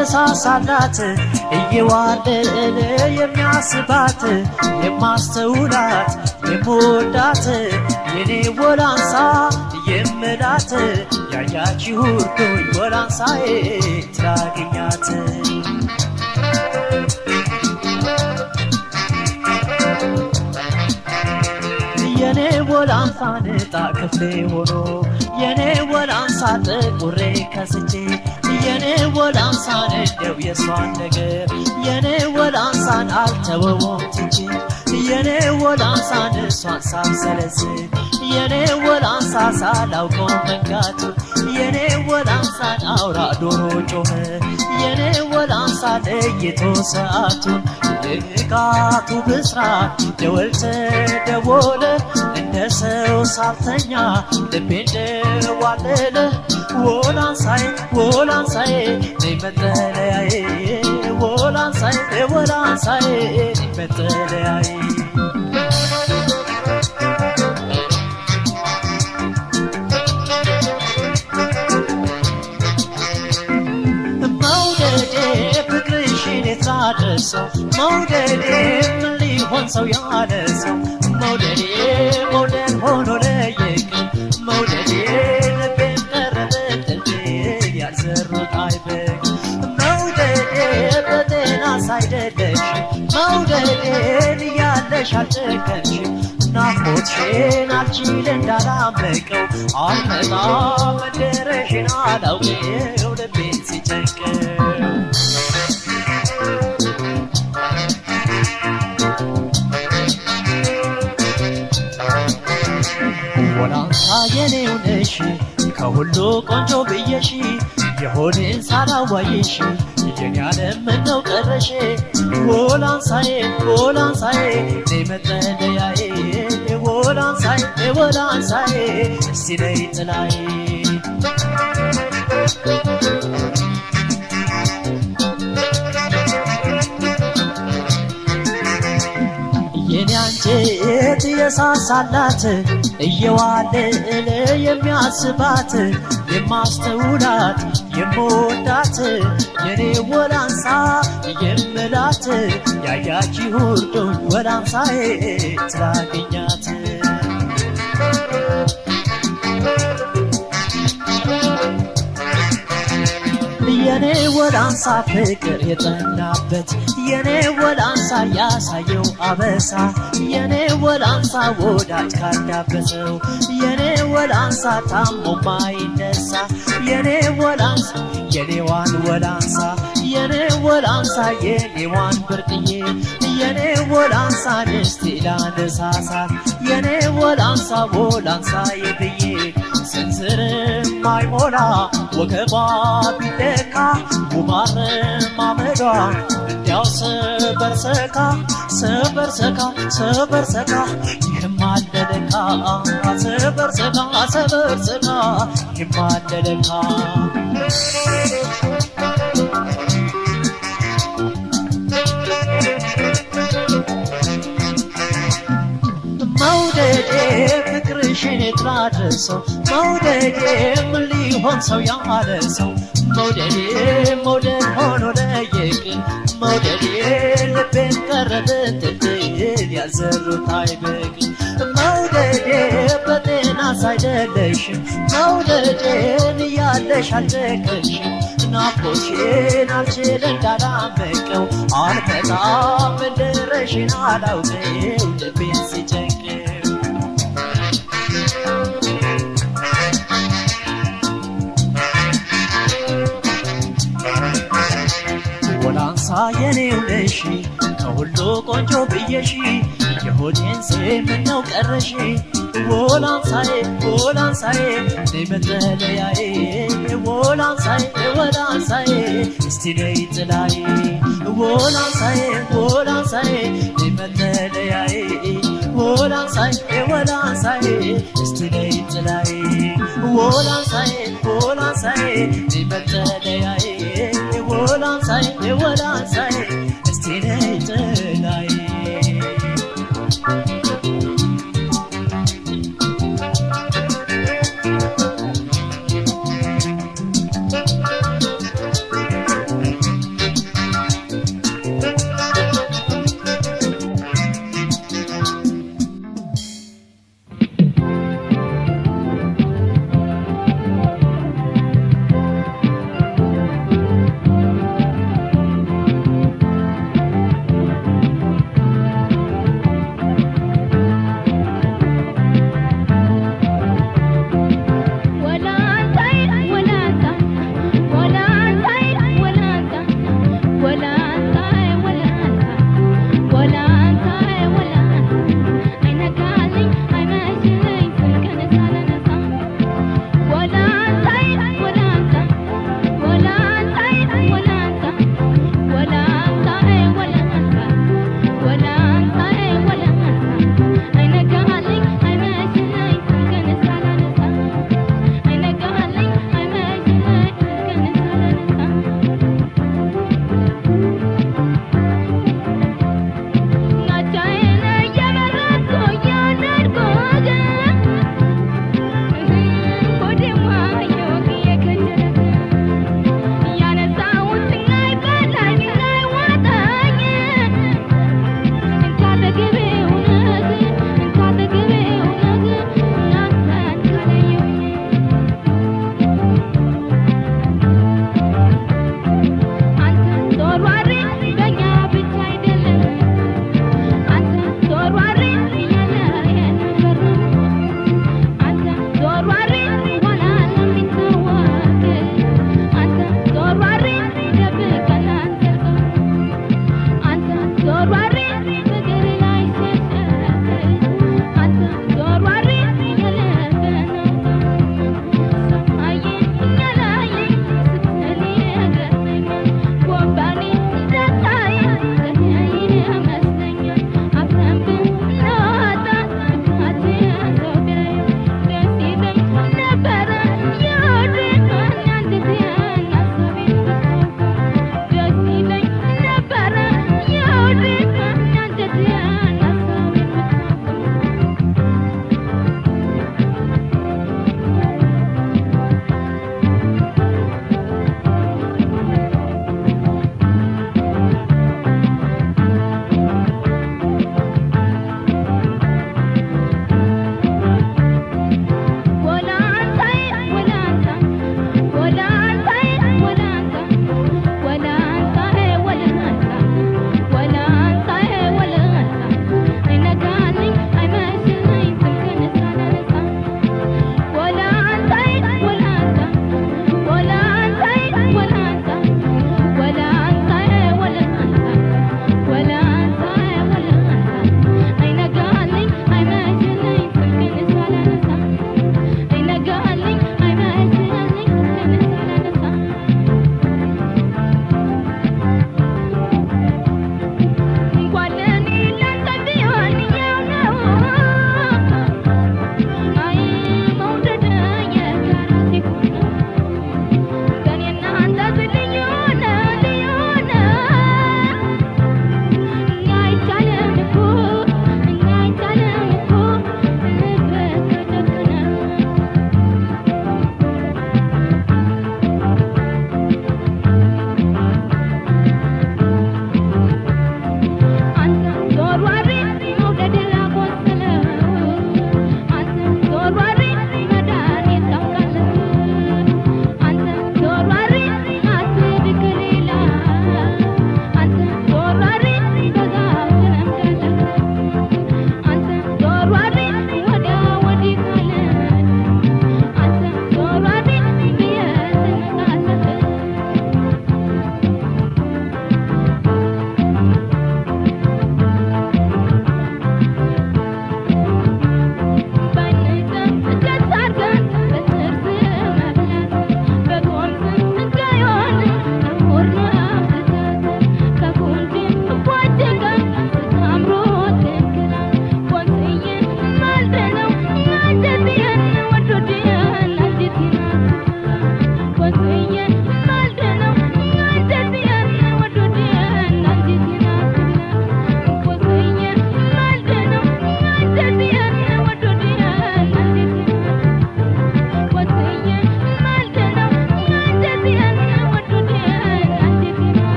የሳሳላት እየዋደለ የሚያስባት የማስተውላት የምወዳት የኔ ወላንሳ የምላት ያያችሁ ሁሉኝ ወላንሳዬ ትራገኛት የኔ ወላንሳ ነጣ ክፍሌ ሆኖ የኔ ወላንሳ ጥቁሬ ከስቼ የኔ ወላንሳ እንደው የሷን ነገር የኔ ወላንሳን አልተወውም ትቼ የኔ ወላንሳን እሷን ሳብሰለስል የኔ ወላንሳ ሳላውቀው መንጋቱ የኔ ወላንሳን አውራ ዶሮ ጮኸ የኔ ወላንሳ ለይቶ ሰዓቱን የቃቱ ብስራት ደወል ተደወለ እንደ ሰው ሳልተኛ ልቤ እንደዋለለ ወላንሳዬ ወላንሳዬ ነይ መጠለያዬ ወላንሳዬ ወላንሳዬ ነይ መጠለያዬ ያደሰው መውደዴ ምን ሊሆን ሰው ያለሰው መውደዴ መውደድ ሆኖ ለየቅን መውደዴ ልቤን ቀረበልቤ ያልዘሩት አይበቅ መውደዴ በጤና ሳይደለሽ መውደዴን እያለሽ አልጨከንሽ ናፍቆትሽን አልችል እንዳላመቀው አልመጣም መደረሽን አላውቀው ልቤን ሲጨንቀው ወላንሳ የኔው ነሽ ከሁሉ ቆንጆ ብዬሽ የሆኔን ሳላዋይሽ የኔ ዓለም ምነው ቀረሽ ወላንሳዬ ወላንሳዬ ነይ መጠለያዬ ወላንሳዬ ወላንሳዬ እስቲ ነይ ጥላዬ የኔ አንጀት የሳሳላት እየዋለለ የሚያስባት የማስተውላት የምወዳት የኔ ወላንሳ የምላት ያያችሁ ሁሉኝ ወላንሳዬ ትራገኛት የኔ ወላንሳ ፍቅር የጠናበት የኔ ወላንሳ ያሳየው አበሳ የኔ ወላንሳ ወዳጅ ካዳበሰው የኔ ወላንሳ ታሞ ማይነሳ የኔ ወላንሳ የኔዋን ወላንሳ የኔ ወላንሳ የኔዋን ብርቅዬ የኔ ወላንሳ እስቲ ላነሳሳት የኔ ወላንሳ ወላንሳ የብዬ ስንዝርም ማይሞላ ወገቧ ቢለካ ውባርም አመዷ እንዲያው ሰበርሰካ ሰበርሰካ ሰበርሰካ ይህም አለለካ ሰበርሰካ ሰበርሰካ ይህም አለለካ መውደዴ ፍቅርሽን የትላደሰው መውደዴ ምን ሊሆን ሰው ያለሰው መውደዴ መውደድ ሆኖ ለየቅን መውደዴ ልቤን ቀረበልቤን ያልዘሩት አይበቅን መውደዴ በጤና ሳይደለሽም መውደዴን እያለሽ አልጨከንሽም ናፍቆትሽን አልችል እንዳላመቀው አልመጣም መደረሽን አላውቀው ልቤን ሲጨንቀው ወላንሳ የኔው ነሽ ከሁሉ ቆንጆ ብዬሽ የሆዴን ስም ምነው ቀረሽ ወላንሳዬ ወላንሳዬ ነይ መጠለያዬ ወላንሳዬ ወላንሳዬ እስቲ ነይ ጥላዬ ወላንሳዬ ወላንሳዬ ነይ መጠለያዬ ወላንሳዬ ወላንሳዬ እስቲ ነይ ጥላዬ ወላንሳዬ ወላንሳዬ ነይ መጠለያዬ ወላንሳዬ ወላንሳዬ እስቲ ነይ ጥላዬ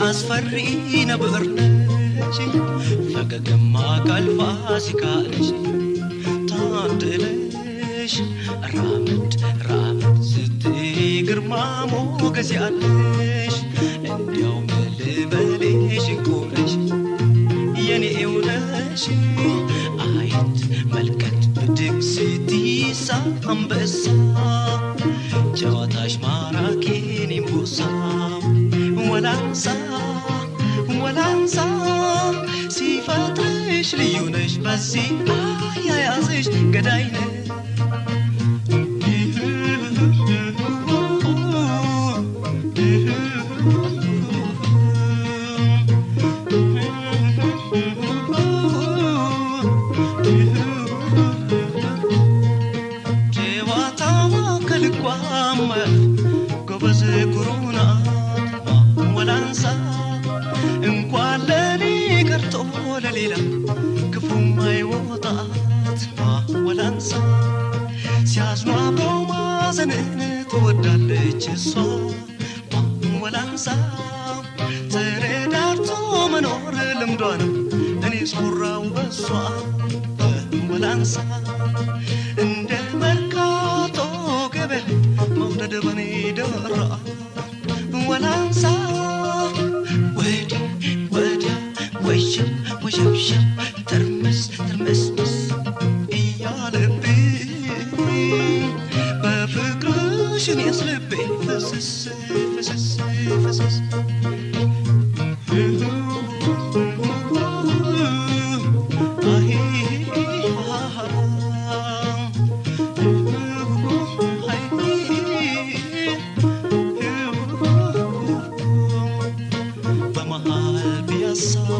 አስፈሪ ነበርነሽ ፈገግማ ካልፋሲካለሽ ታድለሽ ራመድ ራመድ ስትይ ግርማ ሞገስ ያለሽ እንዲያው መልበልሽ እንቁነሽ የኔው ነሽ አይት መልከት ብድግ ስትይሳ አንበሳ ጨዋታሽ ማራኪን ይንቡሳ ወላንሳ ወላንሳ ሲፈጥርሽ ልዩ ነሽ በዚህ አያያዝሽ ገዳይ ነሽ ጎበዝ ኩሩና ወላንሳ እንኳን ለኔ ቀርቶ ለሌላ ክፉም አይወጣት ወላንሳ ሲያዝኗ በማዘንን ትወዳለች እሷ ወላንሳ ተረዳርቶ መኖር ልምዷ ነው እኔስ ኩራው በሷ ወላንሳ እንደ መርካቶ ገበያ መውደድ በኔ ደራ ወላንሳ ወዲ ወዲ ወይሽ ወይሽ ተርመስ ተርመስ እያለብኝ በፍቅርሽ እኔስ ልቤ ፍስስ ፍስስ ፍስስ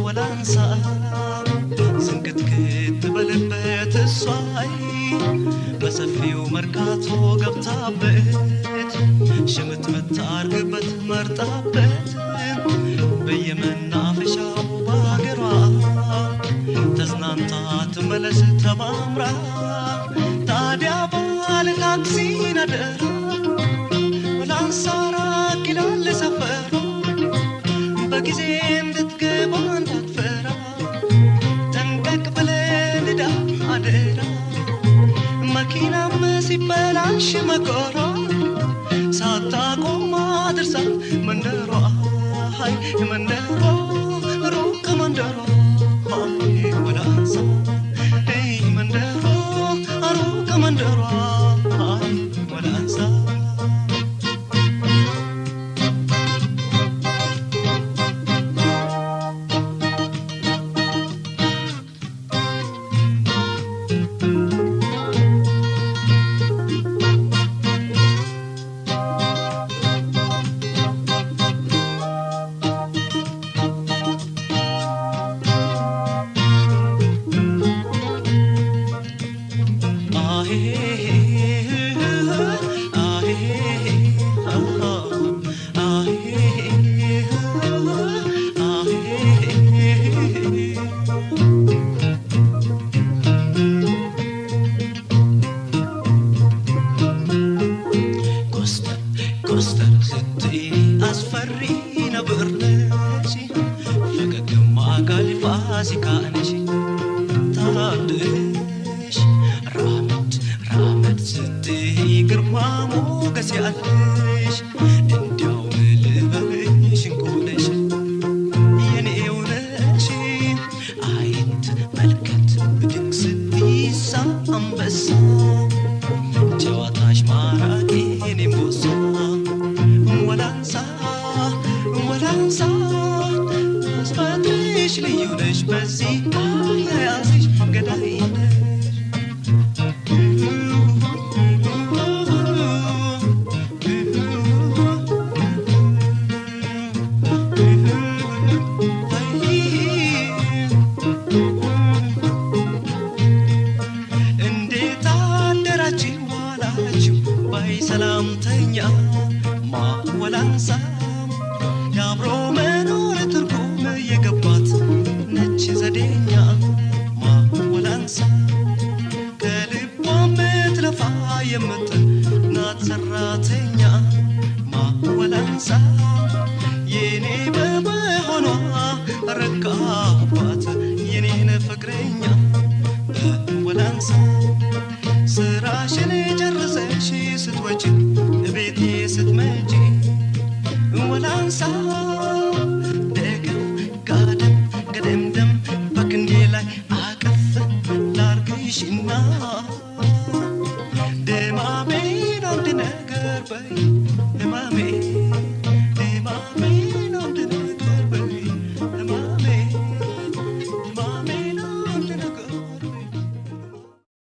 ወላንሳ ዝንቅትክት በልበት እሷይ በሰፊው መርካቶ ገብታበት ሽምት መታርግበት መርጣበት በየመናፈሻው ባገሯ ተዝናንታ ትመለስ ተማምራ ታዲያ ባለ ታክሲ ነደራ ወላንሳ ራቅ ይላል ሰፈሯ በጊዜ እንድትገባ እንዳትፈራ ጠንቀቅ ብለህ ንዳ አደራ መኪናም ሲበላሽ መኮራ ሳታቆም አድርሳት መንደሯ ሃይ መንደሯ ሩቅ መንደሯ ሃይ ወላንሳ መንደሯ ሩቅ መንደሯ ሃይ ወላንሳ አስፈሪ ነበርነሽ ፈገግማ ካልፋሲካለሽ ታድለሽ ራመድ ራመድ ስትይ ግርማ ሞገስ ያለሽ እንዲያው ልበልሽ እንቁነሽ የኔው ነሽ አይት መልከት ብድግ ስትይሳ አንበሳ ጨዋታሽ ማራኪን ይንቡሳ ወላንሳ ወላንሳ አስፈጥሽ ልዩ ነሽ በዚህ አያያዝሽ ገዳይ ነሽ እንዴት አደራችሁ ዋላችሁ ባይ ሰላምተኛ ወላንሳ ያብሮ መኖር ትርጉም የገባት ነች ዘዴኛ ወላንሳ ካባት የኔን ፍቅረኛ ወላንሳ ስራሽን ጨርሰሽ ስትወጪ ቤቴ ስትመጪ ወላንሳ ደገም ጋደም ገደምደም በክንዴ ላይ አቀፍ ላርግሽና ደማሜን አንድ ነገር በይ